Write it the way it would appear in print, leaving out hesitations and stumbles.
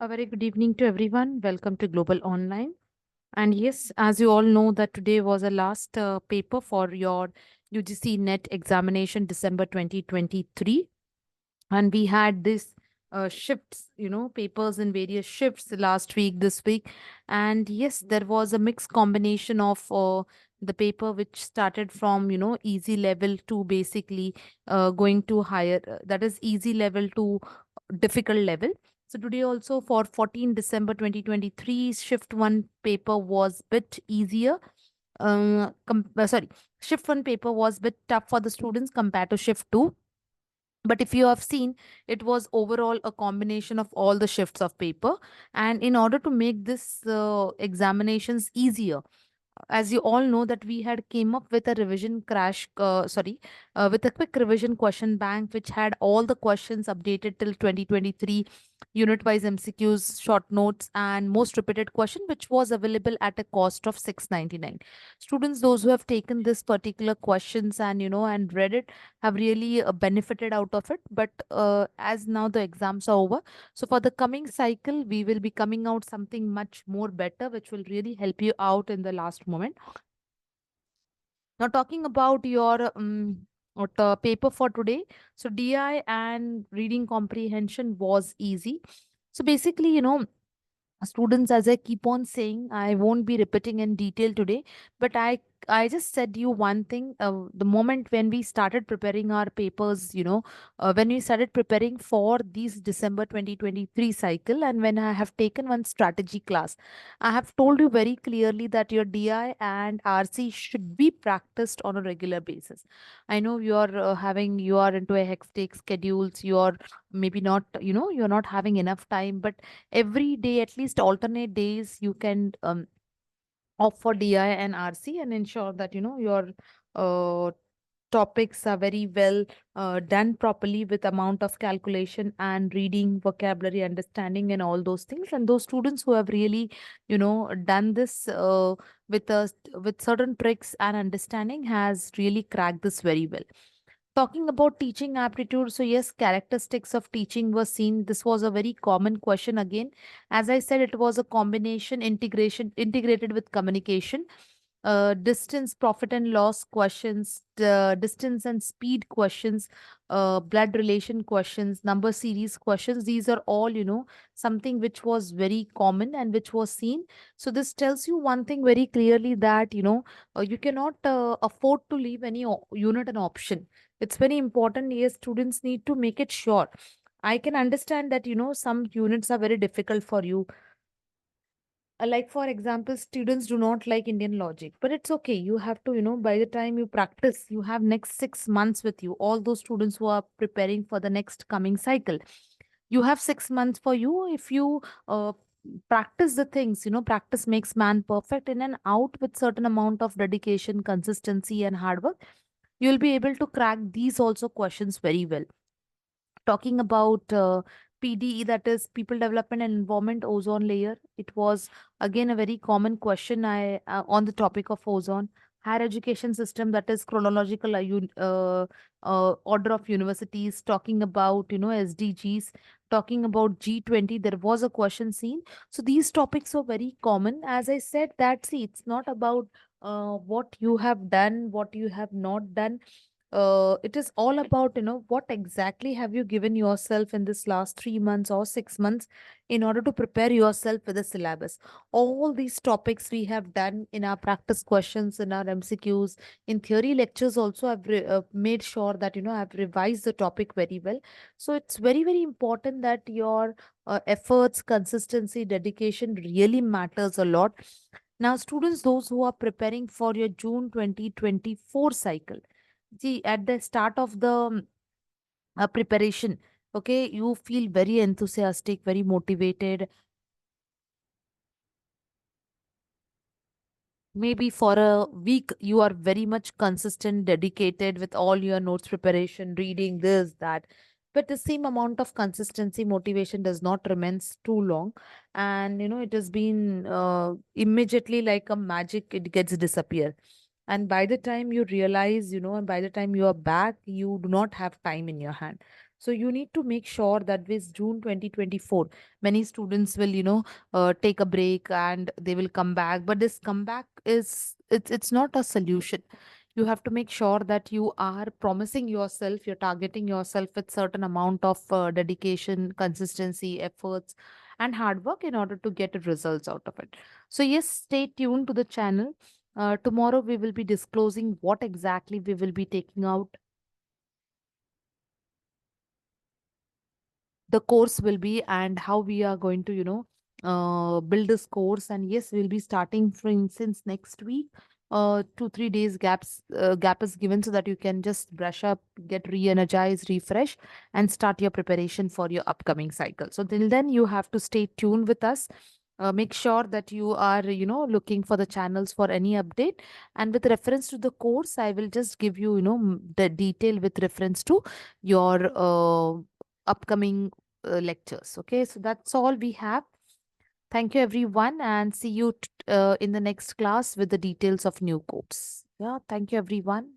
A very good evening to everyone. Welcome to Global Online. And yes, as you all know, that today was a last paper for your UGC NET examination, December 2023. And we had this shifts, papers in various shifts last week, this week. And yes, there was a mixed combination of the paper which started from, easy level to basically going to higher, that is easy level to difficult level. So today also for 14 December 2023, shift 1 paper was bit easier. Sorry, shift 1 paper was bit tough for the students compared to shift 2. But if you have seen, it was overall a combination of all the shifts of paper. And in order to make this examinations easier, as you all know that we had came up with a revision crash sorry with a quick revision question bank which had all the questions updated till 2023, unit wise MCQs, short notes, and most repeated question, which was available at a cost of 699. Students, those who have taken this particular questions and and read it, have really benefited out of it. But as now the exams are over, so for the coming cycle, we will be coming out something much more better, which will really help you out in the last moment. Now, talking about your paper for today, so DI and reading comprehension was easy. So basically, students, as I keep on saying, I won't be repeating in detail today, but I just said you one thing. The moment when we started preparing our papers, when we started preparing for these December 2023 cycle, and when I have taken one strategy class, I have told you very clearly that your DI and RC should be practiced on a regular basis. I know you are into a hectic schedules, you're maybe not, you're not having enough time, but every day, at least alternate days, you can opt for DI and RC and ensure that your uh, topics are very well done properly with amount of calculation and reading, vocabulary, understanding, and all those things. And those students who have really done this with certain tricks and understanding has really cracked this very well. Talking about teaching aptitude, so yes, characteristics of teaching was seen. This was a very common question again. As I said, it was a combination integration integrated with communication. Distance, profit and loss questions, distance and speed questions, blood relation questions, number series questions. These are all, something which was very common and which was seen. So this tells you one thing very clearly, that, you cannot afford to leave any unit an option. It's very important. Yes, students need to make it sure. I can understand that, some units are very difficult for you. Like, for example, students do not like Indian logic, but it's okay. You have to, by the time you practice, you have next 6 months with you. All those students who are preparing for the next coming cycle, you have 6 months for you. If you practice the things, practice makes man perfect, in and out with certain amount of dedication, consistency, and hard work, you'll be able to crack these also questions very well. Talking about PDE, that is people development and environment, ozone layer. It was again a very common question I on the topic of ozone. Higher education system, that is chronological order of universities. Talking about SDGs. Talking about G20, there was a question seen. So these topics were very common. As I said, that see, it's not about what you have done, what you have not done. It is all about, what exactly have you given yourself in this last 3 months or 6 months in order to prepare yourself with the syllabus. All these topics we have done in our practice questions, in our MCQs, in theory lectures also. I've made sure that, I've revised the topic very well. So it's very, very important that your efforts, consistency, dedication really matters a lot. Now, students, those who are preparing for your June 2024 cycle, see, at the start of the preparation, okay, you feel very enthusiastic, very motivated. Maybe for a week, you are very much consistent, dedicated with all your notes preparation, reading this, that. But the same amount of consistency, motivation does not remains too long. And, it has been immediately like a magic, it gets disappear. And by the time you realize, and by the time you are back, you do not have time in your hand. So you need to make sure that this June 2024, many students will, take a break and they will come back. But this comeback it's not a solution. You have to make sure that you are promising yourself, you're targeting yourself with certain amount of dedication, consistency, efforts, and hard work in order to get results out of it. So yes, stay tuned to the channel. Tomorrow we will be disclosing what exactly we will be taking out, the course will be, and how we are going to build this course. And yes, we'll be starting for instance next week. 2 3 days gap is given so that you can just brush up, get re-energized, refresh, and start your preparation for your upcoming cycle. So till then you have to stay tuned with us. Make sure that you are looking for the channels for any update. And with reference to the course, I will just give you the detail with reference to your upcoming lectures. Okay, so that's all we have. Thank you, everyone, and see you in the next class with the details of new course. Yeah, thank you, everyone.